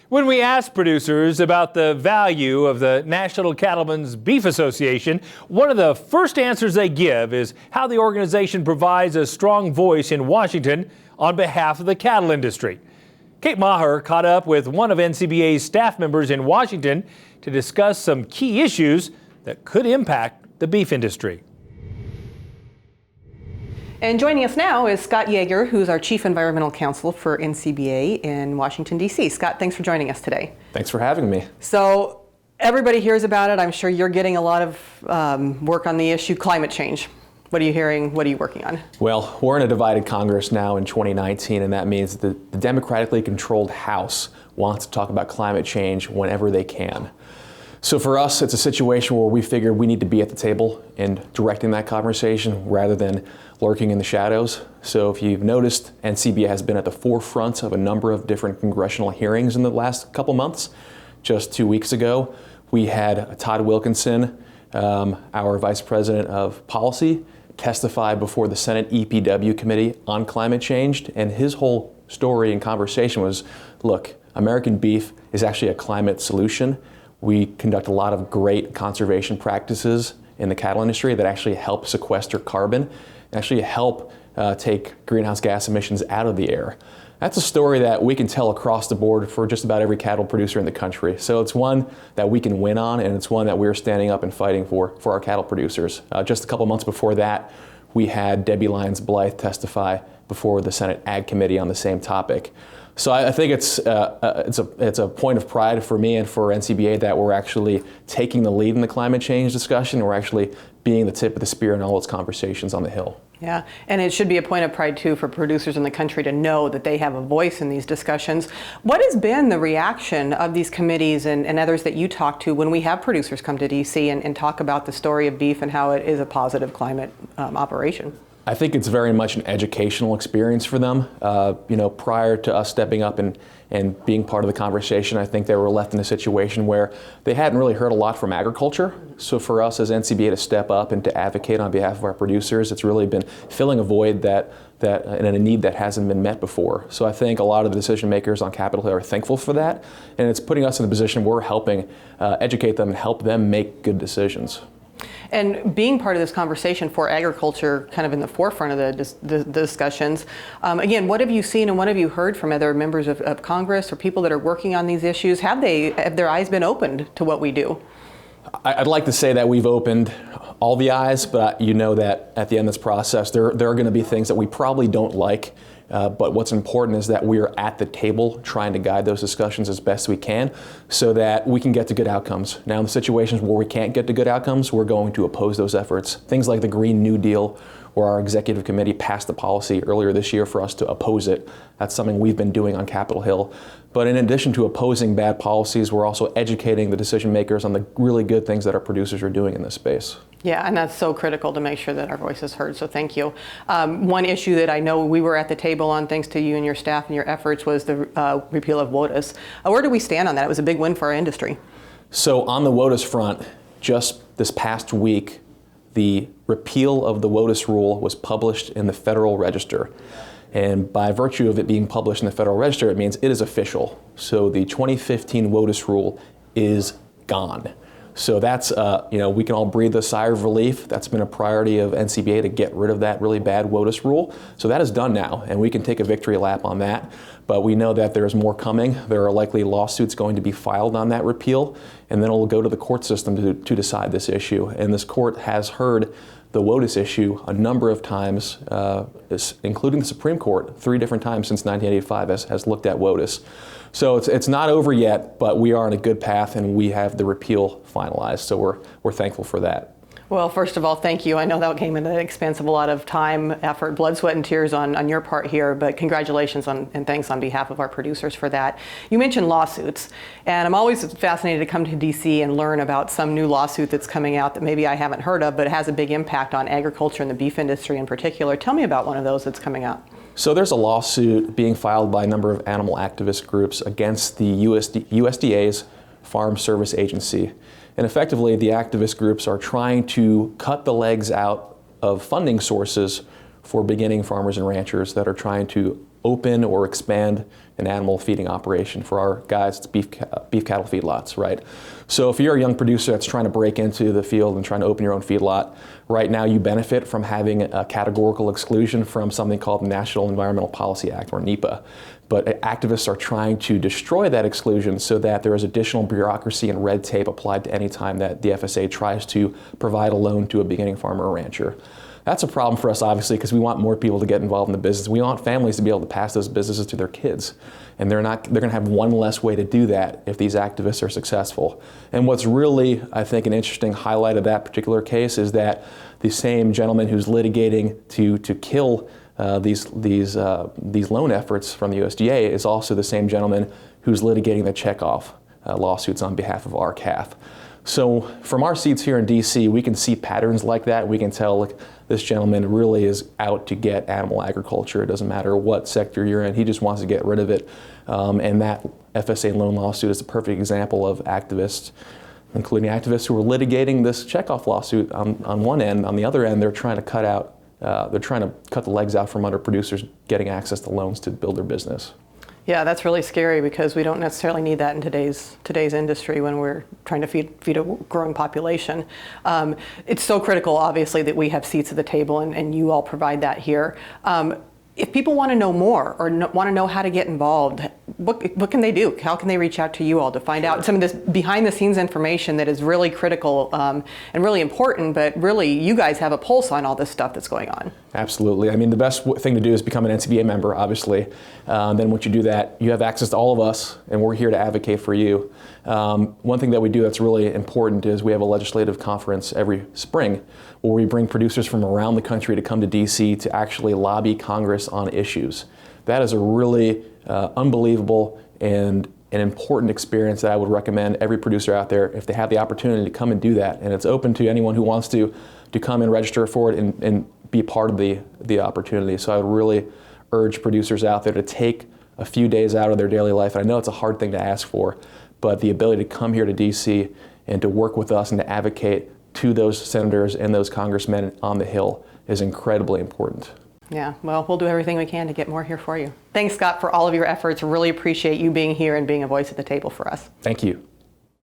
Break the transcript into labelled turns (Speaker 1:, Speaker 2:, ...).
Speaker 1: When we ask producers about the value of the National Cattlemen's Beef Association, one of the first answers they give is how the organization provides a strong voice in Washington on behalf of the cattle industry. Kate Maher caught up with one of NCBA's staff members in Washington to discuss some key issues that could impact the beef industry.
Speaker 2: And joining us now is Scott Yager, who's our Chief Environmental Counsel for NCBA in Washington, D.C. Scott, thanks for joining us today.
Speaker 3: Thanks for having me.
Speaker 2: So everybody hears about it. I'm sure you're getting a lot of work on the issue, climate change. What are you hearing? What are you working on?
Speaker 3: Well, we're in a divided Congress now in 2019, and that means that the democratically controlled House wants to talk about climate change whenever they can. So for us, it's a situation where we figured we need to be at the table and directing that conversation rather than lurking in the shadows. So if you've noticed, NCBA has been at the forefront of a number of different congressional hearings in the last couple months. Just 2 weeks ago, we had Todd Wilkinson, our Vice President of Policy, testify before the Senate EPW Committee on climate change, and his whole story and conversation was, look, American beef is actually a climate solution. We conduct a lot of great conservation practices in the cattle industry that actually help sequester carbon and actually help take greenhouse gas emissions out of the air. That's a story that we can tell across the board for just about every cattle producer in the country. So it's one that we can win on, and it's one that we're standing up and fighting for our cattle producers. Just a couple months before that, we had Debbie Lyons-Blythe testify before the Senate Ag Committee on the same topic. So I think it's a point of pride for me and for NCBA that we're actually taking the lead in the climate change discussion. We're actually being the tip of the spear in all those conversations on the Hill.
Speaker 2: Yeah, and it should be a point of pride too for producers in the country to know that they have a voice in these discussions. What has been the reaction of these committees and others that you talk to when we have producers come to DC and talk about the story of beef and how it is a positive climate operation?
Speaker 3: I think it's very much an educational experience for them. Prior to us stepping up and being part of the conversation, I think they were left in a situation where they hadn't really heard a lot from agriculture. So for us as NCBA to step up and to advocate on behalf of our producers, it's really been filling a void that and a need that hasn't been met before. So I think a lot of the decision makers on Capitol Hill are thankful for that, and it's putting us in a position where we're helping educate them and help them make good decisions.
Speaker 2: And being part of this conversation for agriculture, kind of in the forefront of the discussions, again, what have you seen and what have you heard from other members of Congress or people that are working on these issues? Have their eyes been opened to what we do?
Speaker 3: I'd like to say that we've opened all the eyes, but you know that at the end of this process, there are going to be things that we probably don't like. But what's important is that we are at the table trying to guide those discussions as best we can so that we can get to good outcomes. Now, in the situations where we can't get to good outcomes, we're going to oppose those efforts. Things like the Green New Deal, where our executive committee passed the policy earlier this year for us to oppose it. That's something we've been doing on Capitol Hill. But in addition to opposing bad policies, we're also educating the decision makers on the really good things that our producers are doing in this space.
Speaker 2: Yeah, and that's so critical to make sure that our voice is heard, so thank you. One issue that I know we were at the table on, thanks to you and your staff and your efforts, was the repeal of Whatis. Where do we stand on that? It was a big win for our industry.
Speaker 3: So on the Whatis front, just this past week, the repeal of the Whatis rule was published in the Federal Register. And by virtue of it being published in the Federal Register, it means it is official. So the 2015 Whatis rule is gone. So that's, we can all breathe a sigh of relief. That's been a priority of NCBA to get rid of that really bad Whatis rule. So that is done now, and we can take a victory lap on that. But we know that there's more coming. There are likely lawsuits going to be filed on that repeal, and then it'll go to the court system to decide this issue. And this court has heard the Whatis issue a number of times, including the Supreme Court, 3 different times since 1985 has looked at Whatis. So it's not over yet, but we are on a good path, and we have the repeal finalized. So we're thankful for that.
Speaker 2: Well, first of all, thank you. I know that came at an expense of a lot of time, effort, blood, sweat, and tears on your part here, but congratulations and thanks on behalf of our producers for that. You mentioned lawsuits, and I'm always fascinated to come to DC and learn about some new lawsuit that's coming out that maybe I haven't heard of, but it has a big impact on agriculture and the beef industry in particular. Tell me about one of those that's coming out.
Speaker 3: So there's a lawsuit being filed by a number of animal activist groups against the USDA's Farm Service Agency. And effectively, the activist groups are trying to cut the legs out of funding sources for beginning farmers and ranchers that are trying to open or expand an animal feeding operation. For our guys, it's beef cattle feedlots, right? So if you're a young producer that's trying to break into the field and trying to open your own feedlot, right now you benefit from having a categorical exclusion from something called the National Environmental Policy Act, or NEPA. But activists are trying to destroy that exclusion so that there is additional bureaucracy and red tape applied to any time that the FSA tries to provide a loan to a beginning farmer or rancher. That's a problem for us, obviously, because we want more people to get involved in the business. We want families to be able to pass those businesses to their kids. And they're going to have one less way to do that if these activists are successful. And what's really, I think, an interesting highlight of that particular case is that the same gentleman who's litigating to kill these loan efforts from the USDA is also the same gentleman who's litigating the checkoff lawsuits on behalf of our calf. So from our seats here in DC, we can see patterns like that. We can tell, like, this gentleman really is out to get animal agriculture. It doesn't matter what sector you're in, he just wants to get rid of it. And that FSA loan lawsuit is a perfect example of activists, including activists who are litigating this checkoff lawsuit on one end. On the other end, they're trying to cut the legs out from under producers getting access to loans to build their business.
Speaker 2: Yeah, that's really scary because we don't necessarily need that in today's industry when we're trying to feed a growing population. It's so critical, obviously, that we have seats at the table, and you all provide that here. If people want to know more or want to know how to get involved, what can they do? How can they reach out to you all to find out some of this behind-the-scenes information that is really critical and really important, but really you guys have a pulse on all this stuff that's going on?
Speaker 3: Absolutely. I mean, the best thing to do is become an NCBA member, obviously. Then once you do that, you have access to all of us, and we're here to advocate for you. One thing that we do that's really important is we have a legislative conference every spring where we bring producers from around the country to come to DC to actually lobby Congress on issues. That is a really unbelievable and an important experience that I would recommend every producer out there, if they have the opportunity, to come and do that. And it's open to anyone who wants to come and register for it and be part of the opportunity. So I would really urge producers out there to take a few days out of their daily life. And I know it's a hard thing to ask for, but the ability to come here to DC and to work with us and to advocate to those senators and those congressmen on the Hill is incredibly important.
Speaker 2: Yeah, well, we'll do everything we can to get more here for you. Thanks, Scott, for all of your efforts. Really appreciate you being here and being a voice at the table for us.
Speaker 3: Thank you.